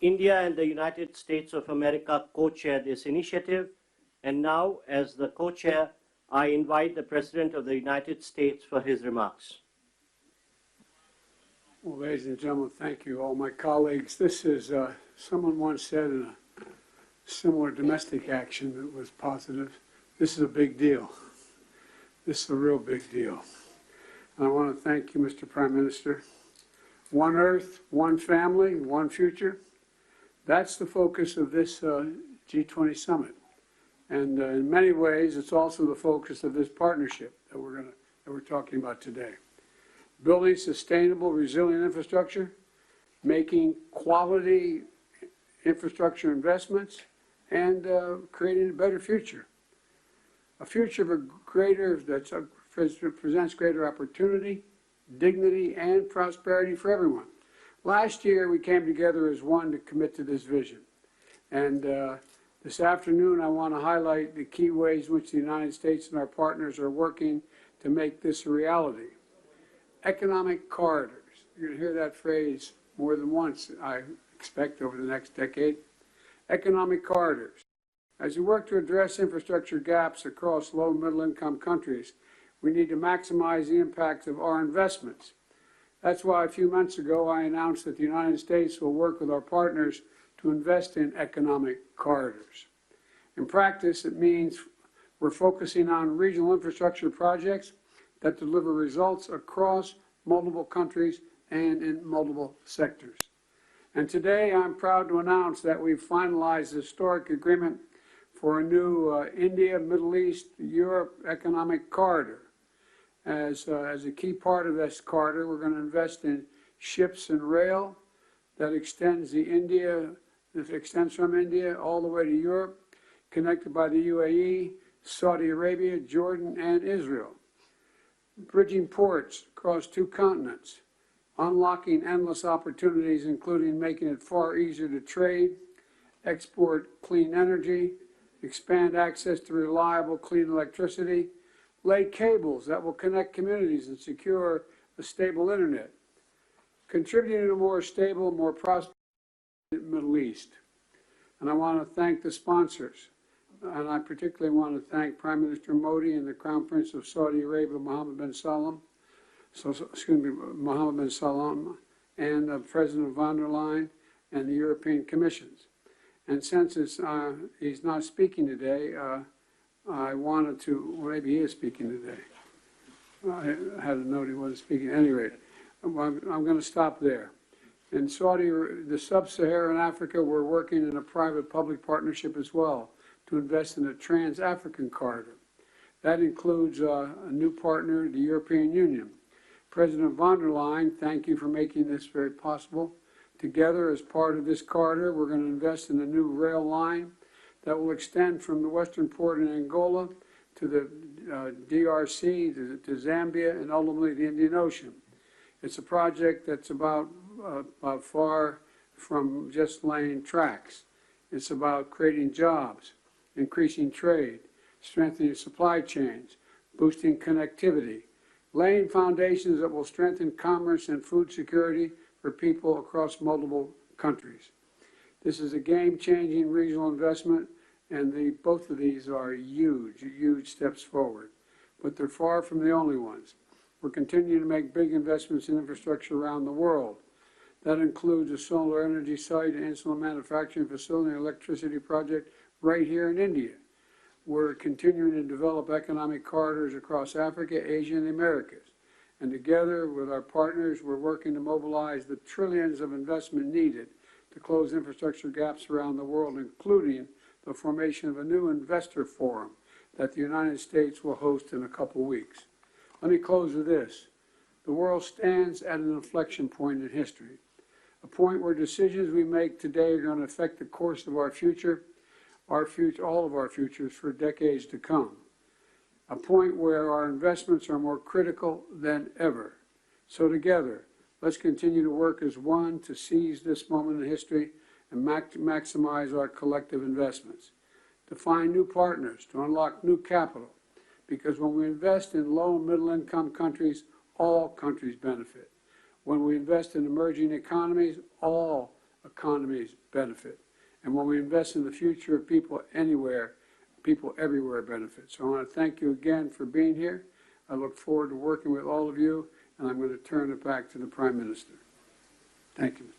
India and the United States of America co-chair this initiative. And now, as the co-chair, I invite the President of the United States for his remarks. Well, ladies and gentlemen, thank you, all my colleagues. This is, someone once said in a similar domestic action that was positive, this is a big deal. This is a real big deal. And I want to thank you, Mr. Prime Minister. One Earth, one family, one future. That's the focus of this G20 Summit. And in many ways, it's also the focus of this partnership that we're talking about today. Building sustainable, resilient infrastructure, making quality infrastructure investments, and creating a better future. A future that presents greater opportunity, dignity, and prosperity for everyone. Last year, we came together as one to commit to this vision. And this afternoon, I want to highlight the key ways in which the United States and our partners are working to make this a reality. Economic corridors. You're going to hear that phrase more than once, I expect, over the next decade. Economic corridors. As we work to address infrastructure gaps across low and middle income countries, we need to maximize the impact of our investments. That's why a few months ago I announced that the United States will work with our partners to invest in economic corridors. In practice, it means we're focusing on regional infrastructure projects that deliver results across multiple countries and in multiple sectors. And today I'm proud to announce that we've finalized a historic agreement for a new India, Middle East, Europe economic corridor. As a key part of this corridor, we're going to invest in ships and rail that extends from India all the way to Europe, connected by the UAE, Saudi Arabia, Jordan, and Israel. Bridging ports across 2 continents, unlocking endless opportunities, including making it far easier to trade, export clean energy, expand access to reliable, clean electricity, lay cables that will connect communities and secure a stable internet, contributing to a more stable, more prosperous Middle East. And I want to thank the sponsors. And I particularly want to thank Prime Minister Modi and the Crown Prince of Saudi Arabia, Mohammed bin Salman, and President von der Leyen and the European Commissions. And since he's not speaking today, I wanted to, well, maybe he is speaking today. I had a note he wasn't speaking. At any rate, I'm going to stop there. In the sub-Saharan Africa, we're working in a private-public partnership as well to invest in a trans-African corridor. That includes a new partner, the European Union. President von der Leyen, thank you for making this very possible. Together, as part of this corridor, we're going to invest in a new rail line that will extend from the western port in Angola to the DRC, to Zambia, and ultimately the Indian Ocean. It's a project that's about far from just laying tracks. It's about creating jobs, increasing trade, strengthening supply chains, boosting connectivity, laying foundations that will strengthen commerce and food security for people across multiple countries. This is a game-changing regional investment, and both of these are huge, huge steps forward. But they're far from the only ones. We're continuing to make big investments in infrastructure around the world. That includes a solar energy site, an insulin manufacturing facility, and electricity project right here in India. We're continuing to develop economic corridors across Africa, Asia, and the Americas. And together with our partners, we're working to mobilize the trillions of investment needed to close infrastructure gaps around the world, including the formation of a new investor forum that the United States will host in a couple weeks. Let me close with this. The world stands at an inflection point in history, a point where decisions we make today are going to affect the course of our future, all of our futures for decades to come. A point where our investments are more critical than ever. So together, let's continue to work as one to seize this moment in history and maximize our collective investments, to find new partners, to unlock new capital, because when we invest in low and middle income countries, all countries benefit. When we invest in emerging economies, all economies benefit. And when we invest in the future of people anywhere, people everywhere benefit. So I want to thank you again for being here. I look forward to working with all of you, and I'm going to turn it back to the Prime Minister. Thank you.